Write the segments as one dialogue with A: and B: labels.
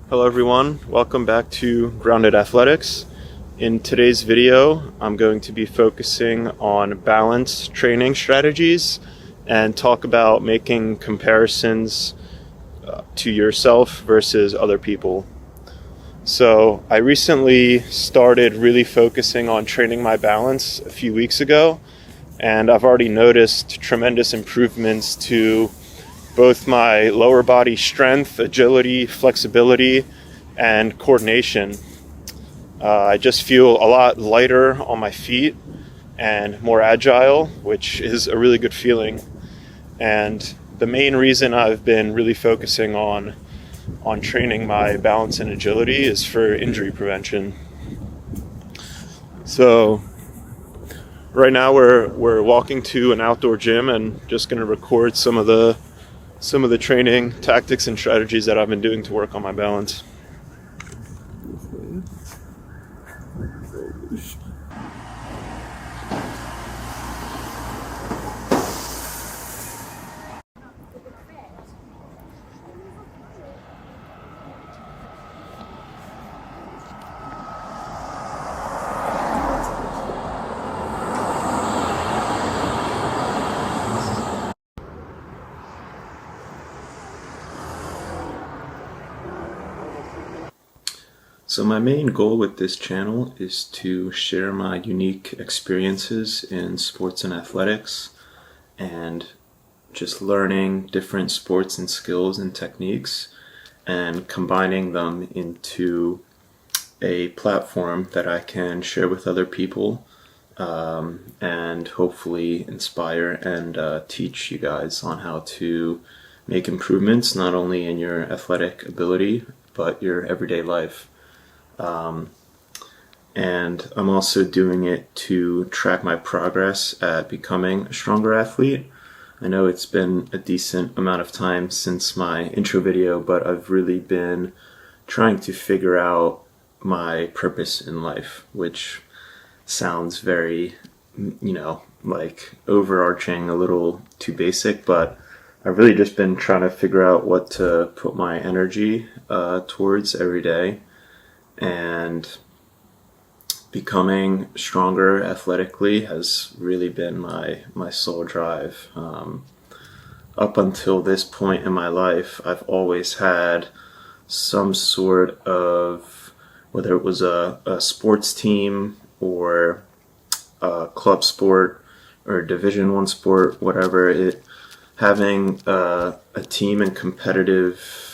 A: Hello everyone, welcome back to Grounded Athletics. In today's video, I'm going to be focusing on balance training strategies and talk about making comparisons to yourself versus other people. So I recently started really focusing on training my balance a few weeks ago, and I've already noticed tremendous improvements to both my lower body strength, agility, flexibility, and coordination. I just feel a lot lighter on my feet and more agile, which is a really good feeling. And the main reason I've been really focusing on training my balance and agility is for injury prevention. So right now we're walking to an outdoor gym and just going to record some of the training tactics and strategies that I've been doing to work on my balance. So my main goal with this channel is to share my unique experiences in sports and athletics and just learning different sports and skills and techniques and combining them into a platform that I can share with other people and hopefully inspire and teach you guys on how to make improvements not only in your athletic ability but your everyday life. And I'm also doing it to track my progress at becoming a stronger athlete. I know it's been a decent amount of time since my intro video, but I've really been trying to figure out my purpose in life, which sounds very, like overarching, a little too basic, but I've really just been trying to figure out what to put my energy towards every day. And becoming stronger athletically has really been my sole drive. Up until this point in my life, I've always had some sort of, whether it was a sports team or a club sport or Division I sport, whatever, having a team and competitive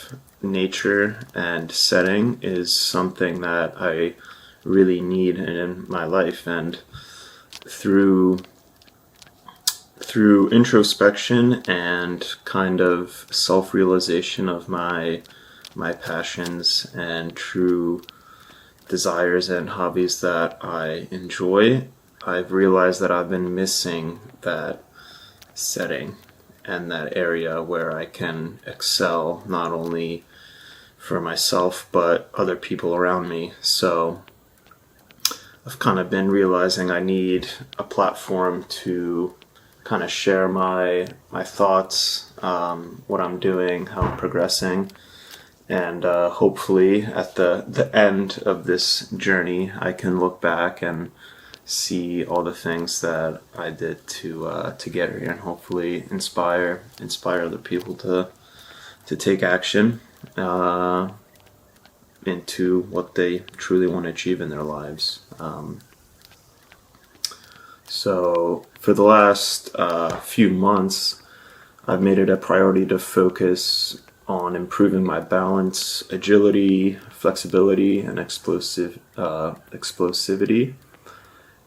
A: nature and setting is something that I really need in my life. And through introspection and kind of self-realization of my passions and true desires and hobbies that I enjoy, I've realized that I've been missing that setting and that area where I can excel not only for myself but other people around me. So I've kind of been realizing I need a platform to kind of share my thoughts, what I'm doing, how I'm progressing, and hopefully at the end of this journey I can look back and see all the things that I did to get here, and hopefully inspire other people to take action into what they truly want to achieve in their lives. So for the last few months, I've made it a priority to focus on improving my balance, agility, flexibility, and explosivity.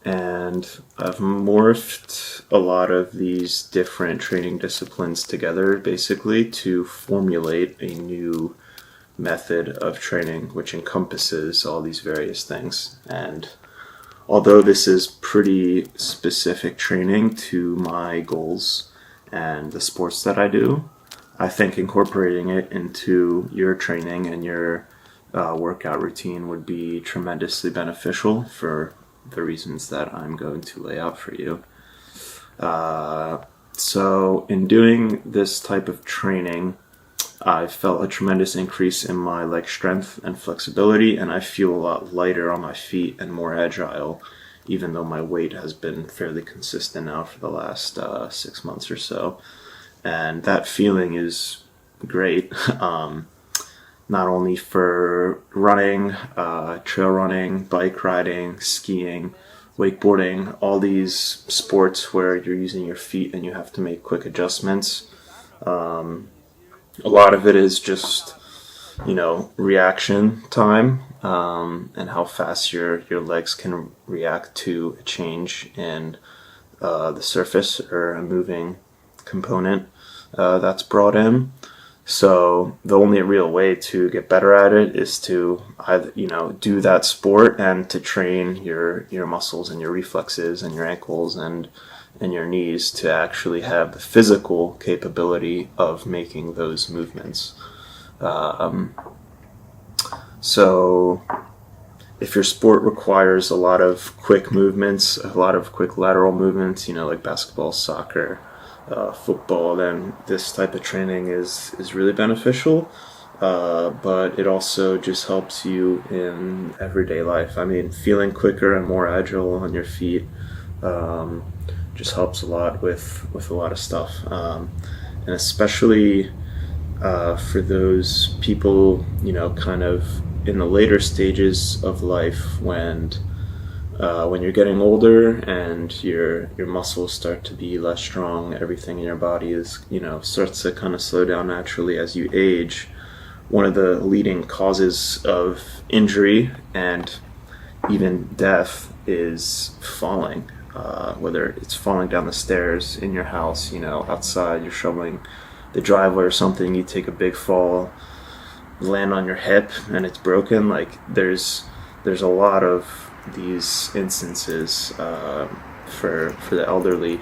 A: And I've morphed a lot of these different training disciplines together basically to formulate a new method of training which encompasses all these various things. And although this is pretty specific training to my goals and the sports that I do, I think incorporating it into your training and your workout routine would be tremendously beneficial for the reasons that I'm going to lay out for you. So in doing this type of training, I felt a tremendous increase in my leg strength and flexibility, and I feel a lot lighter on my feet and more agile, even though my weight has been fairly consistent now for the last 6 months or so. And that feeling is great. Not only for running, trail running, bike riding, skiing, wakeboarding, all these sports where you're using your feet and you have to make quick adjustments. A lot of it is just, reaction time, and how fast your legs can react to a change in the surface or a moving component that's brought in. So the only real way to get better at it is to either, do that sport and to train your muscles and your reflexes and your ankles and your knees to actually have the physical capability of making those movements. So if your sport requires a lot of quick movements, a lot of quick lateral movements, like basketball, soccer, football, then this type of training is really beneficial. But it also just helps you in everyday life. I mean, feeling quicker and more agile on your feet just helps a lot with a lot of stuff. And especially for those people, kind of in the later stages of life when you're getting older and your muscles start to be less strong, everything in your body is, starts to kind of slow down naturally as you age. One of the leading causes of injury and even death is falling. Whether it's falling down the stairs in your house, outside, you're shoveling the driveway or something, you take a big fall, land on your hip, and it's broken. Like there's a lot of these instances for the elderly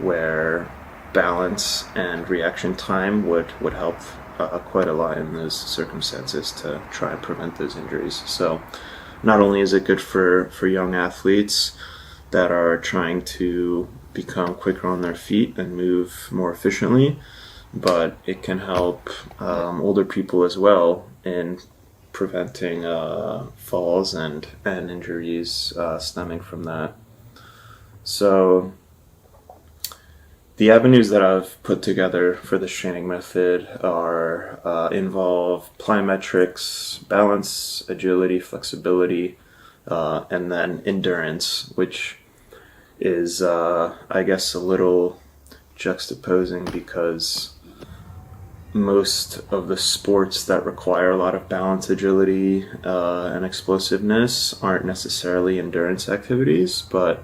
A: where balance and reaction time would help quite a lot in those circumstances to try and prevent those injuries. So not only is it good for young athletes that are trying to become quicker on their feet and move more efficiently, but it can help older people as well in preventing falls and injuries stemming from that. So the avenues that I've put together for this training method are involve plyometrics, balance, agility, flexibility, and then endurance, which is, I guess, a little juxtaposing because most of the sports that require a lot of balance, agility, and explosiveness aren't necessarily endurance activities, but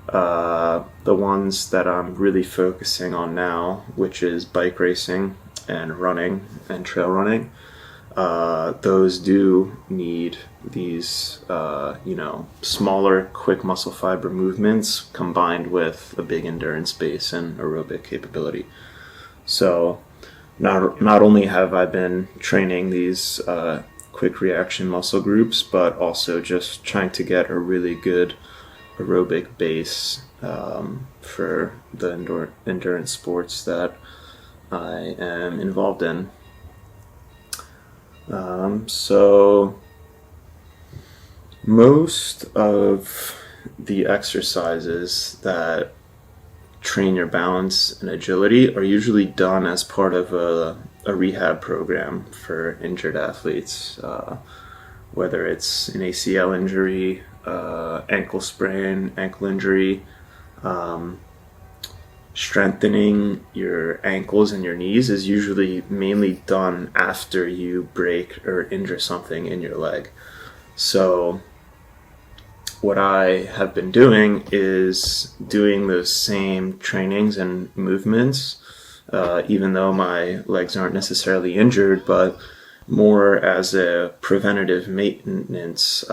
A: the ones that I'm really focusing on now, which is bike racing and running and trail running, those do need these, smaller, quick muscle fiber movements combined with a big endurance base and aerobic capability. So not only have I been training these quick reaction muscle groups, but also just trying to get a really good aerobic base for the endurance sports that I am involved in. So most of the exercises that train your balance and agility are usually done as part of a rehab program for injured athletes, whether it's an ACL injury, ankle sprain, ankle injury. Strengthening your ankles and your knees is usually mainly done after you break or injure something in your leg. So what I have been doing is doing those same trainings and movements, even though my legs aren't necessarily injured, but more as a preventative maintenance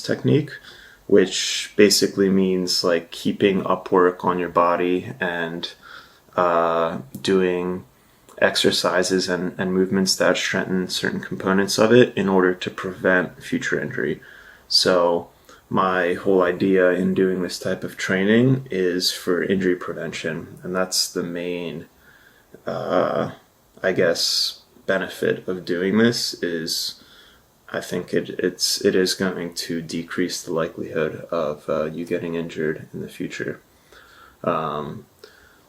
A: technique, which basically means like keeping up work on your body and doing exercises and movements that strengthen certain components of it in order to prevent future injury. So my whole idea in doing this type of training is for injury prevention, and that's the main I guess, benefit of doing this is I think it is going to decrease the likelihood of you getting injured in the future.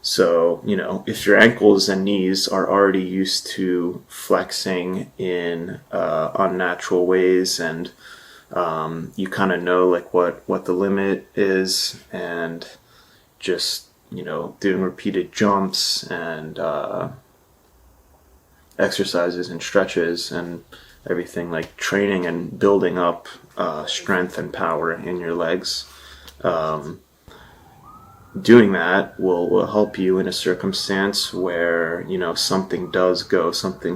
A: So, if your ankles and knees are already used to flexing in unnatural ways, and you kind of know like what the limit is, and just doing repeated jumps and exercises and stretches and everything, like training and building up strength and power in your legs. Doing that will help you in a circumstance where something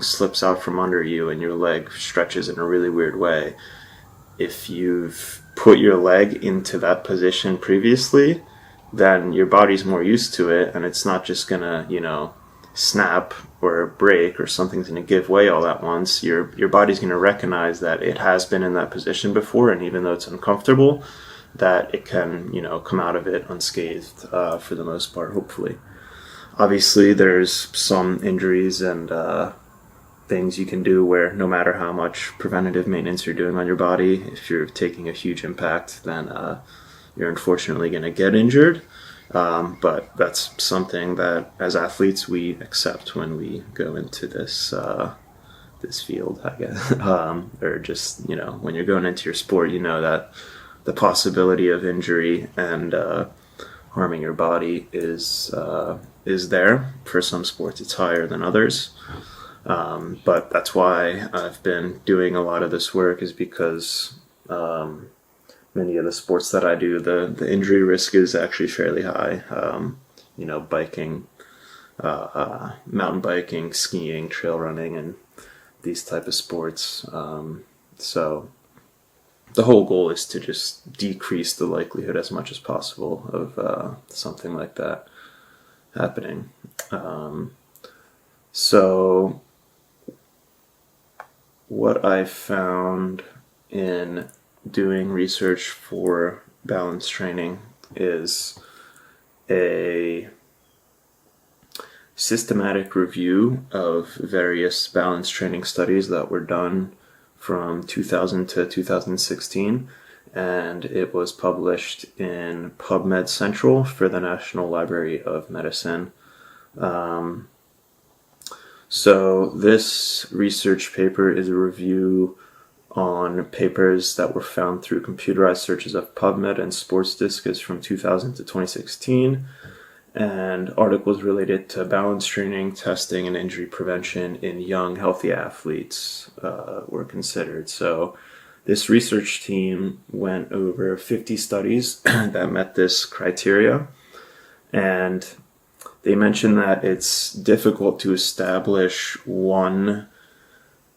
A: slips out from under you and your leg stretches in a really weird way. If you've put your leg into that position previously, then your body's more used to it, and it's not just gonna snap or break or something's gonna give way all at once. Your body's gonna recognize that it has been in that position before, and even though it's uncomfortable, that it can, come out of it unscathed for the most part, hopefully. Obviously, there's some injuries and things you can do where no matter how much preventative maintenance you're doing on your body, if you're taking a huge impact, then you're unfortunately going to get injured. But that's something that, as athletes, we accept when we go into this field, I guess. Or just, when you're going into your sport, that the possibility of injury and harming your body is there. For some sports, it's higher than others. But that's why I've been doing a lot of this work, is because many of the sports that I do, the injury risk is actually fairly high. Biking, mountain biking, skiing, trail running, and these type of sports. So the whole goal is to just decrease the likelihood as much as possible of something like that happening. So what I found in doing research for balance training is a systematic review of various balance training studies that were done from 2000 to 2016, and it was published in PubMed Central for the National Library of Medicine. So this research paper is a review on papers that were found through computerized searches of PubMed and Sports Discus from 2000 to 2016, and articles related to balance training, testing, and injury prevention in young, healthy athletes were considered. So this research team went over 50 studies that met this criteria, and they mentioned that it's difficult to establish one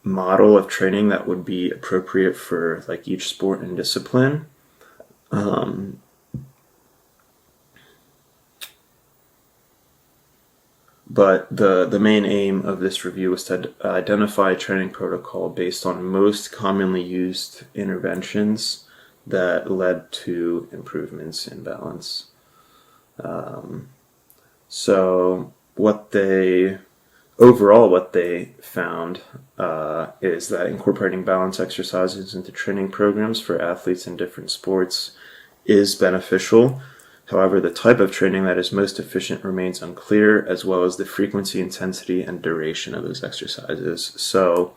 A: model of training that would be appropriate for like each sport and discipline. But the main aim of this review was to identify a training protocol based on most commonly used interventions that led to improvements in balance. So what they found is that incorporating balance exercises into training programs for athletes in different sports is beneficial. However, the type of training that is most efficient remains unclear, as well as the frequency, intensity, and duration of those exercises. So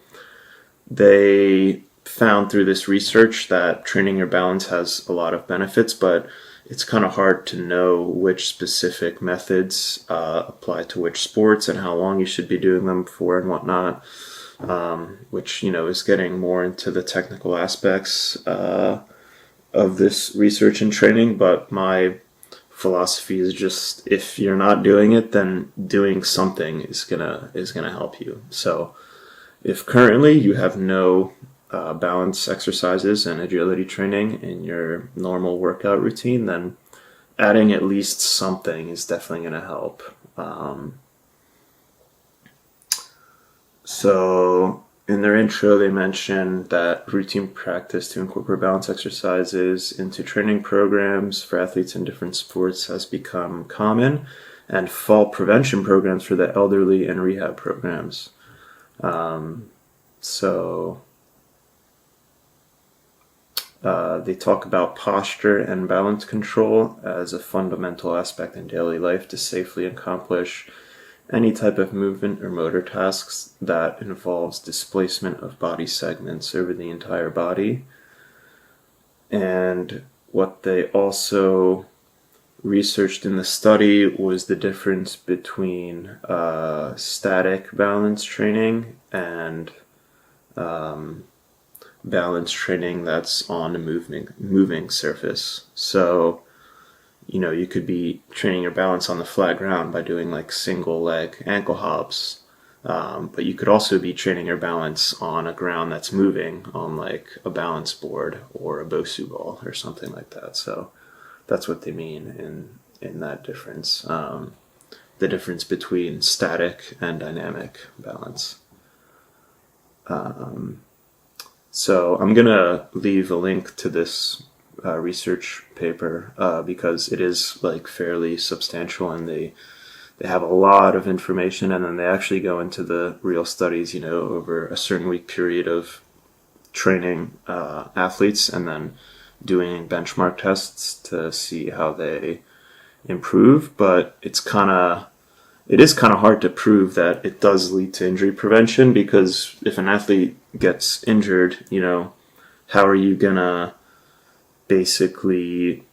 A: they found through this research that training your balance has a lot of benefits, but it's kind of hard to know which specific methods apply to which sports and how long you should be doing them for and whatnot, which, is getting more into the technical aspects of this research and training. But my philosophy is just, if you're not doing it, then doing something is gonna help you. So if currently you have no balance exercises and agility training in your normal workout routine, then adding at least something is definitely going to help. So in their intro, they mentioned that routine practice to incorporate balance exercises into training programs for athletes in different sports has become common, and fall prevention programs for the elderly and rehab programs. So they talk about posture and balance control as a fundamental aspect in daily life to safely accomplish any type of movement or motor tasks that involves displacement of body segments over the entire body. And what they also researched in the study was the difference between static balance training and balance training that's on a moving surface. So, you could be training your balance on the flat ground by doing like single leg ankle hops, but you could also be training your balance on a ground that's moving on like a balance board or a Bosu ball or something like that. So that's what they mean in that difference. The difference between static and dynamic balance. So I'm going to leave a link to this research paper because it is like fairly substantial, and they have a lot of information, and then they actually go into the real studies, over a certain week period of training athletes and then doing benchmark tests to see how they improve. But it is kind of hard to prove that it does lead to injury prevention, because if an athlete gets injured, how are you gonna basically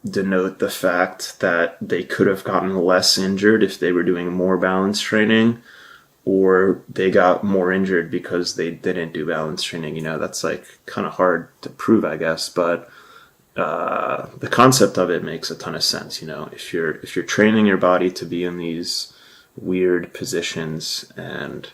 A: denote the fact that they could have gotten less injured if they were doing more balance training, or they got more injured because they didn't do balance training? That's like kind of hard to prove, I guess, but the concept of it makes a ton of sense. If you're training your body to be in these weird positions and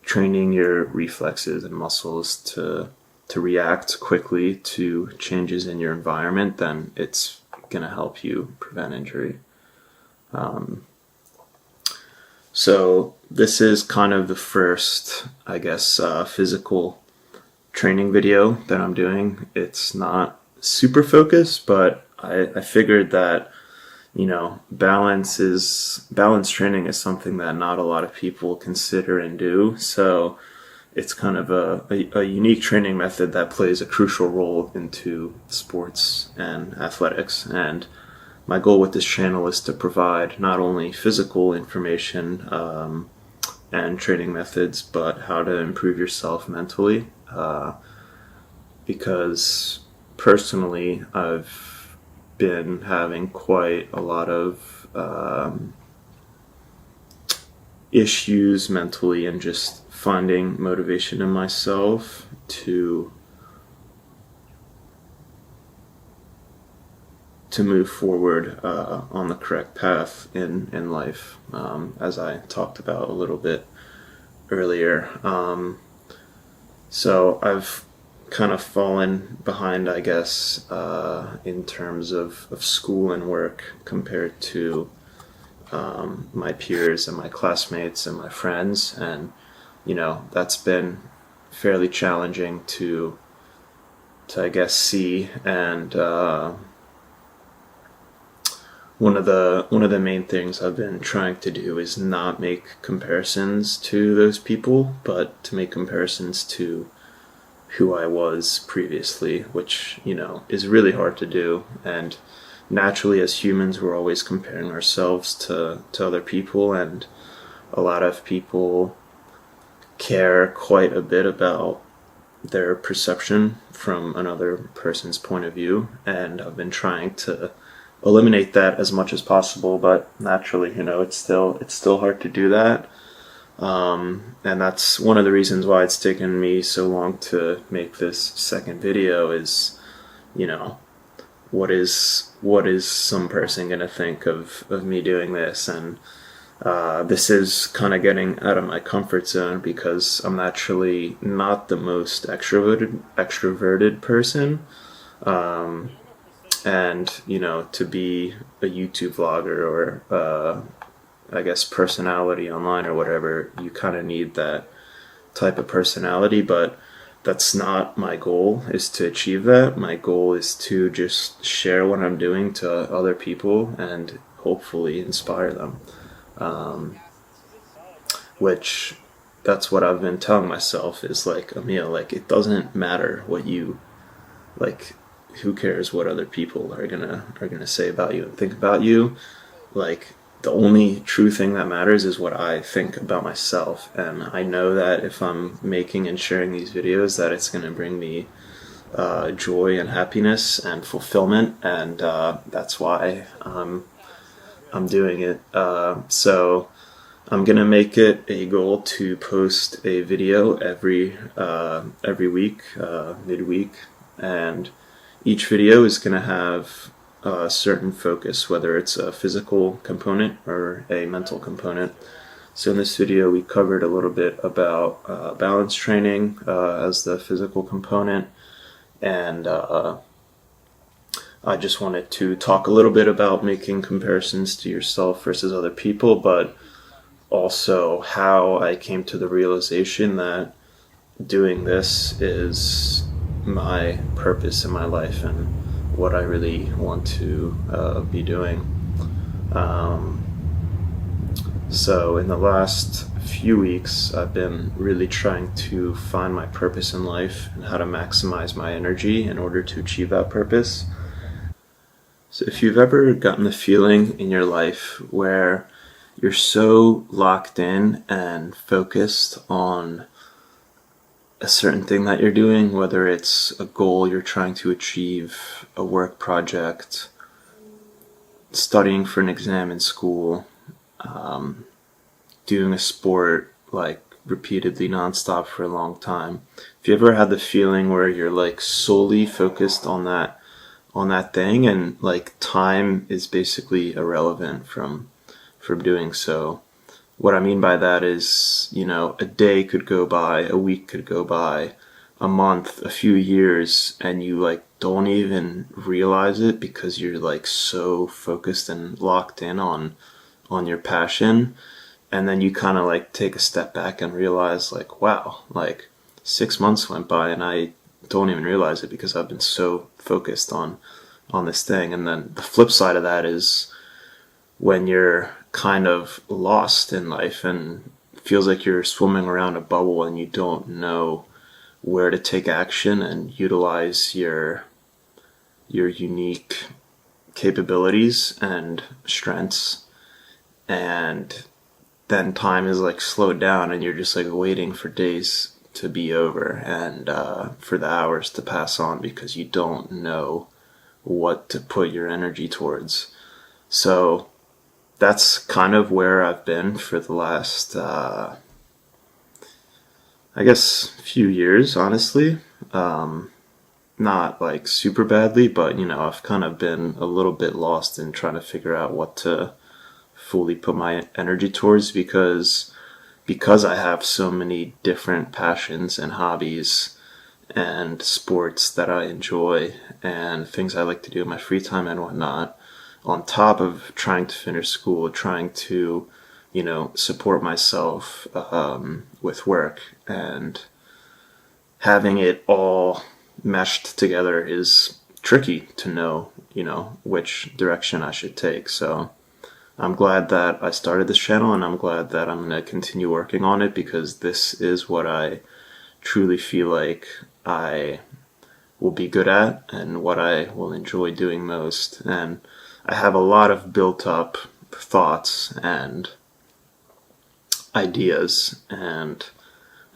A: training your reflexes and muscles to react quickly to changes in your environment, then it's going to help you prevent injury. So this is kind of the first, I guess, physical training video that I'm doing. It's not super focused, but I figured that, balance training is something that not a lot of people consider and do. So it's kind of a unique training method that plays a crucial role into sports and athletics. And my goal with this channel is to provide not only physical information and training methods, but how to improve yourself mentally. Because personally, I've been having quite a lot of issues mentally, and just finding motivation in myself to move forward on the correct path in life, as I talked about a little bit earlier. So I've kind of fallen behind, I guess, in terms of school and work compared to my peers and my classmates and my friends, and that's been fairly challenging to I guess see. And one of the main things I've been trying to do is not make comparisons to those people, but to make comparisons to who I was previously, which is really hard to do. And naturally, as humans, we're always comparing ourselves to other people, and a lot of people care quite a bit about their perception from another person's point of view, and I've been trying to eliminate that as much as possible. But naturally, it's still hard to do that, and that's one of the reasons why it's taken me so long to make this second video. Is what is some person gonna think of me doing this? And this is kind of getting out of my comfort zone, because I'm actually not the most extroverted person, and to be a YouTube vlogger or I guess personality online or whatever, you kind of need that type of personality. But that's not my goal, is to achieve that. My goal is to just share what I'm doing to other people and hopefully inspire them. Um, which that's what I've been telling myself is like, Emil, like it doesn't matter what you like, who cares what other people are gonna say about you and think about you. Like the only true thing that matters is what I think about myself, and I know that if I'm making and sharing these videos that it's going to bring me joy and happiness and fulfillment, and that's why I'm doing it. So I'm gonna make it a goal to post a video every week, midweek, and each video is gonna have a certain focus, whether it's a physical component or a mental component. So in this video, we covered a little bit about balance training as the physical component, and I just wanted to talk a little bit about making comparisons to yourself versus other people, but also how I came to the realization that doing this is my purpose in my life and what I really want to be doing. So in the last few weeks, I've been really trying to find my purpose in life and how to maximize my energy in order to achieve that purpose. So if you've ever gotten the feeling in your life where you're so locked in and focused on a certain thing that you're doing, whether it's a goal you're trying to achieve, a work project, studying for an exam in school, doing a sport like repeatedly nonstop for a long time. If you ever had the feeling where you're like solely focused on that thing and like time is basically irrelevant from doing so. What I mean by that is, a day could go by, a week could go by, a month, a few years, and you like don't even realize it because you're like so focused and locked in on your passion. And then you kind of like take a step back and realize like, wow, like 6 months went by and I don't even realize it because I've been so focused on this thing. And then the flip side of that is when you're kind of lost in life and feels like you're swimming around a bubble and you don't know where to take action and utilize your unique capabilities and strengths, and then time is like slowed down and you're just like waiting for days to be over and for the hours to pass on because you don't know what to put your energy towards. So that's kind of where I've been for the last, I guess, few years, honestly. Not like super badly, but I've kind of been a little bit lost in trying to figure out what to fully put my energy towards because I have so many different passions and hobbies and sports that I enjoy and things I like to do in my free time and whatnot, on top of trying to finish school, trying to, support myself with work, and having it all meshed together is tricky to know, which direction I should take. So I'm glad that I started this channel, and I'm glad that I'm going to continue working on it because this is what I truly feel like I will be good at and what I will enjoy doing most. And I have a lot of built up thoughts and ideas and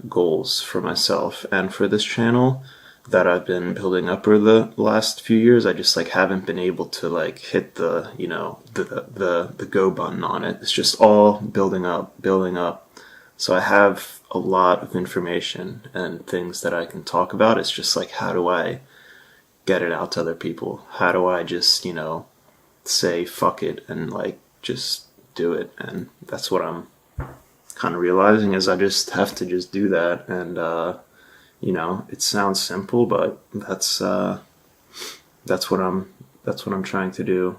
A: goals for myself and for this channel that I've been building up over the last few years. I just like haven't been able to like hit the the go button on it. It's just all building up. So I have a lot of information and things that I can talk about. It's just like, how do I get it out to other people? How do I just, say fuck it and like just do it? And that's what I'm kind of realizing is I just have to just do that. And it sounds simple, but that's what I'm trying to do.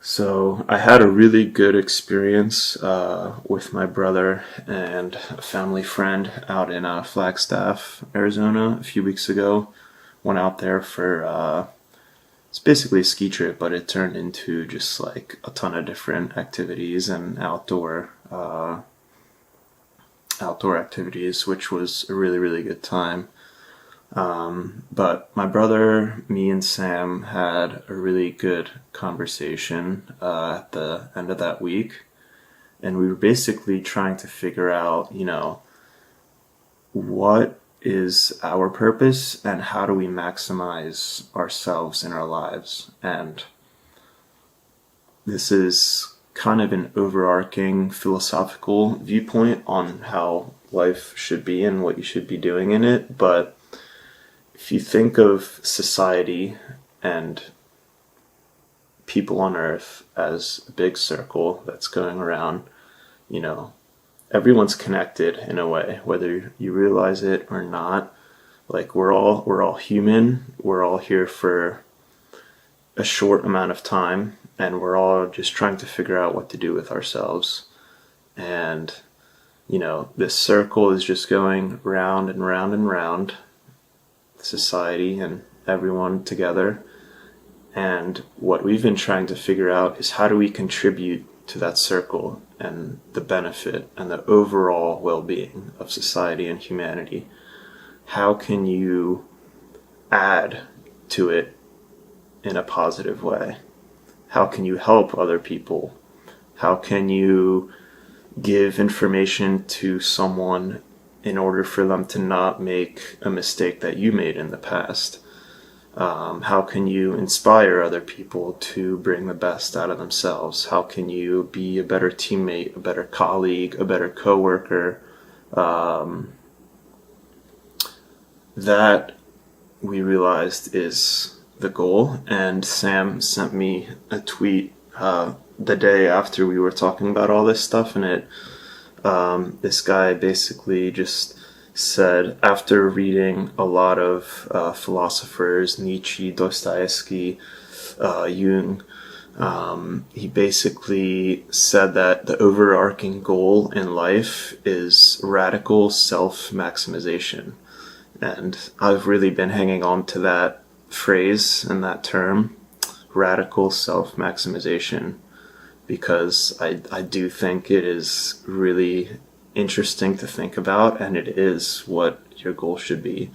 A: So I had a really good experience with my brother and a family friend out in Flagstaff, Arizona, a few weeks ago. Went out there for it's basically a ski trip, but it turned into just like a ton of different activities and outdoor activities, which was a really good time. But my brother, me, and Sam had a really good conversation at the end of that week, and we were basically trying to figure out, what is our purpose and how do we maximize ourselves in our lives. And this is kind of an overarching philosophical viewpoint on how life should be and what you should be doing in it, but if you think of society and people on Earth as a big circle that's going around, you know, everyone's connected in a way, whether you realize it or not. Like we're all human. We're all here for a short amount of time, and we're all just trying to figure out what to do with ourselves. And this circle is just going round and round and round, society and everyone together. And what we've been trying to figure out is how do we contribute to that circle and the benefit and the overall well-being of society and humanity. How can you add to it in a positive way? How can you help other people? How can you give information to someone in order for them to not make a mistake that you made in the past? How can you inspire other people to bring the best out of themselves? How can you be a better teammate, a better colleague, a better coworker? That we realized is the goal. And Sam sent me a tweet the day after we were talking about all this stuff, and this guy basically just said, after reading a lot of philosophers, Nietzsche, Dostoevsky, Jung, he basically said that the overarching goal in life is radical self-maximization. And I've really been hanging on to that phrase and that term, radical self-maximization, because I do think it is really interesting to think about, and it is what your goal should be.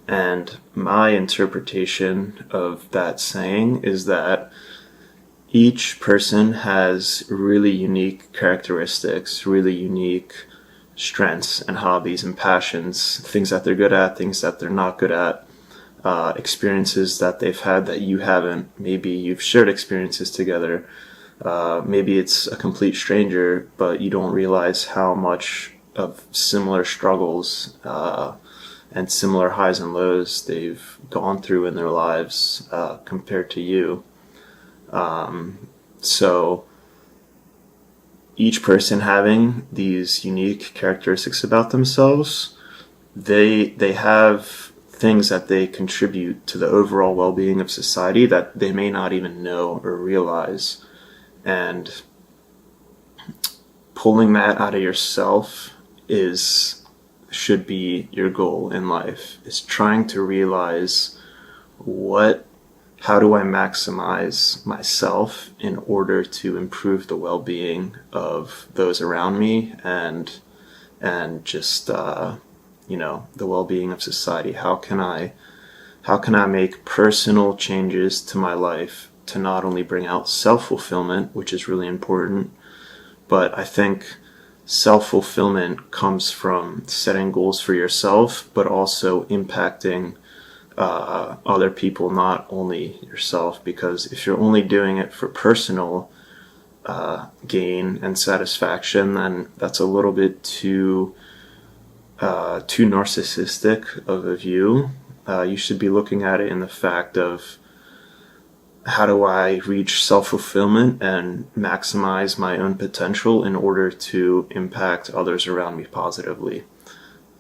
A: And my interpretation of that saying is that each person has really unique characteristics, really unique strengths and hobbies and passions, things that they're good at, things that they're not good at, experiences that they've had that you haven't. Maybe you've shared experiences together. Maybe it's a complete stranger, but you don't realize how much of similar struggles and similar highs and lows they've gone through in their lives compared to you. So each person having these unique characteristics about themselves, they have things that they contribute to the overall well-being of society that they may not even know or realize. And pulling that out of yourself should be your goal in life, is trying to realize how do I maximize myself in order to improve the well-being of those around me and just the well-being of society. How can I make personal changes to my life to not only bring out self-fulfillment, which is really important, but I think self-fulfillment comes from setting goals for yourself, but also impacting other people, not only yourself. Because if you're only doing it for personal gain and satisfaction, then that's a little bit too narcissistic of a view. You should be looking at it in the fact of, how do I reach self-fulfillment and maximize my own potential in order to impact others around me positively?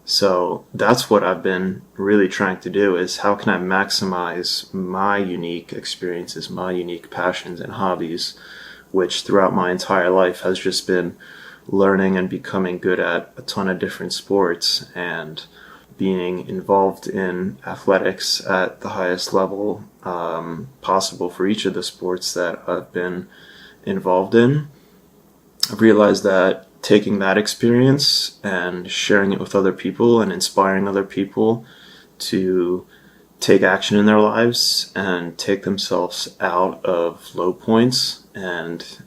A: So that's what I've been really trying to do, is how can I maximize my unique experiences, my unique passions and hobbies, which throughout my entire life has just been learning and becoming good at a ton of different sports and being involved in athletics at the highest level possible for each of the sports that I've been involved in. I've realized that taking that experience and sharing it with other people and inspiring other people to take action in their lives and take themselves out of low points and,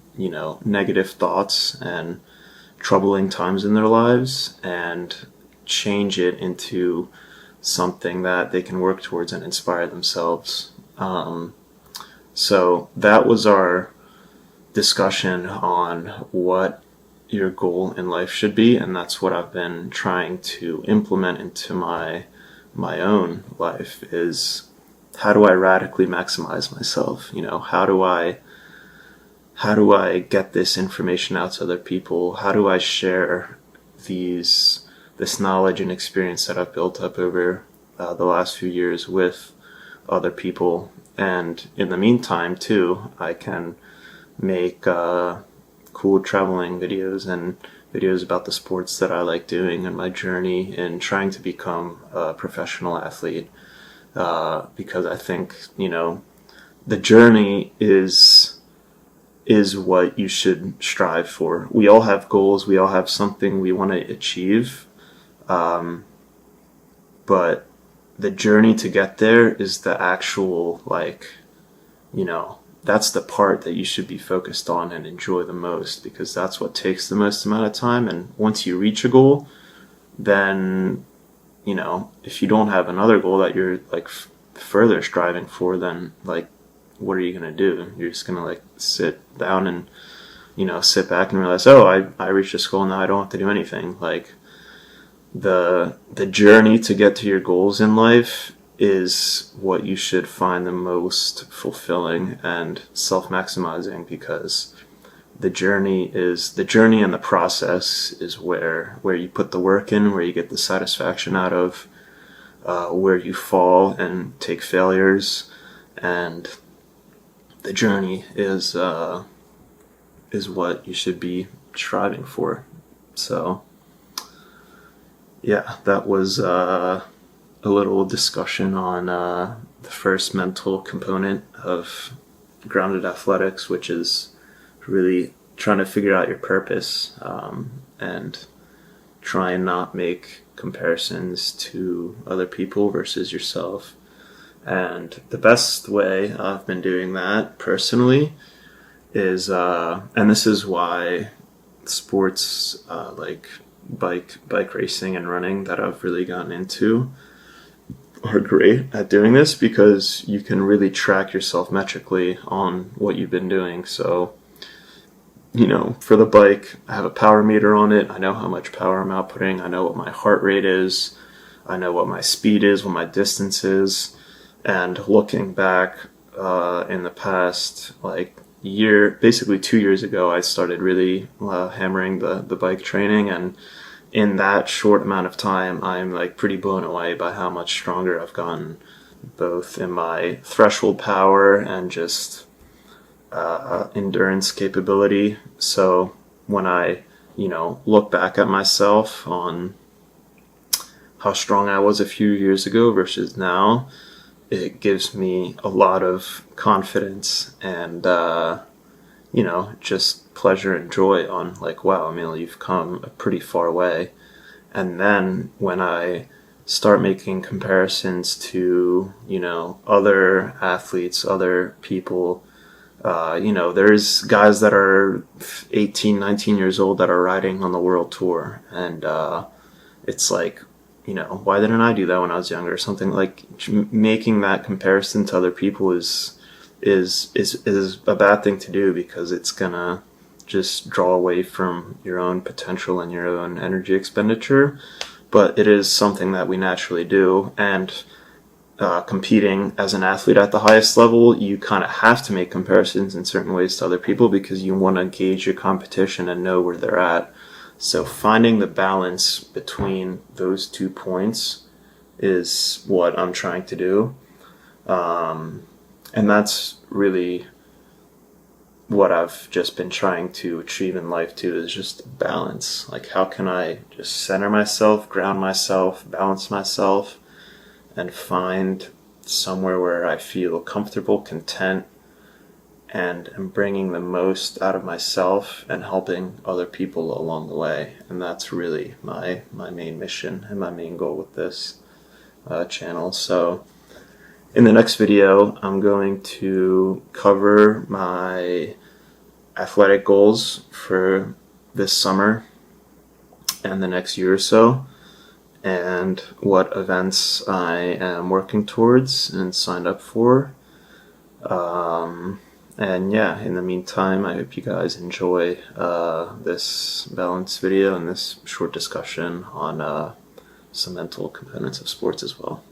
A: negative thoughts and troubling times in their lives, and change it into something that they can work towards and inspire themselves. So that was our discussion on what your goal in life should be, and that's what I've been trying to implement into my own life, is how do I radically maximize myself? How do I get this information out to other people? How do I share this knowledge and experience that I've built up over the last few years with other people? And in the meantime, too, I can make cool traveling videos and videos about the sports that I like doing and my journey in trying to become a professional athlete. Because I think, the journey is what you should strive for. We all have goals. We all have something we want to achieve. But the journey to get there is the actual, that's the part that you should be focused on and enjoy the most, because that's what takes the most amount of time. And once you reach a goal, then, if you don't have another goal that you're further striving for, then what are you going to do? You're just going to sit down and, sit back and realize, oh, I reached this goal, now I don't have to do anything. The journey to get to your goals in life is what you should find the most fulfilling and self-maximizing, because the journey and the process is where you put the work in, where you get the satisfaction out of, where you fall and take failures, and the journey is what you should be striving for. So yeah, that was a little discussion on the first mental component of grounded athletics, which is really trying to figure out your purpose, and try and not make comparisons to other people versus yourself. And the best way I've been doing that personally is, and this is why sports like bike racing and running that I've really gotten into are great at doing this, because you can really track yourself metrically on what you've been doing. So, for the bike, I have a power meter on it. I know how much power I'm outputting. I know what my heart rate is. I know what my speed is, what my distance is. And looking back in the past, basically 2 years ago, I started really hammering the bike training, and in that short amount of time, I'm pretty blown away by how much stronger I've gotten, both in my threshold power and just endurance capability. So when I, look back at myself on how strong I was a few years ago versus now, it gives me a lot of confidence and, just pleasure and joy on wow, you've come a pretty far way. And then when I start making comparisons to, other athletes, other people, there's guys that are 18, 19 years old that are riding on the world tour. And it's why didn't I do that when I was younger? Something making that comparison to other people is a bad thing to do, because it's gonna just draw away from your own potential and your own energy expenditure. But it is something that we naturally do, and competing as an athlete at the highest level, you kind of have to make comparisons in certain ways to other people, because you want to gauge your competition and know where they're at. So finding the balance between those 2 points is what I'm trying to do. And that's really what I've just been trying to achieve in life too, is just balance. Like, how can I just center myself, ground myself, balance myself, and find somewhere where I feel comfortable, content, and am bringing the most out of myself and helping other people along the way. And that's really my main mission and my main goal with this channel. So in the next video, I'm going to cover my athletic goals for this summer and the next year or so, and what events I am working towards and signed up for. And yeah, in the meantime, I hope you guys enjoy this balance video and this short discussion on some mental components of sports as well.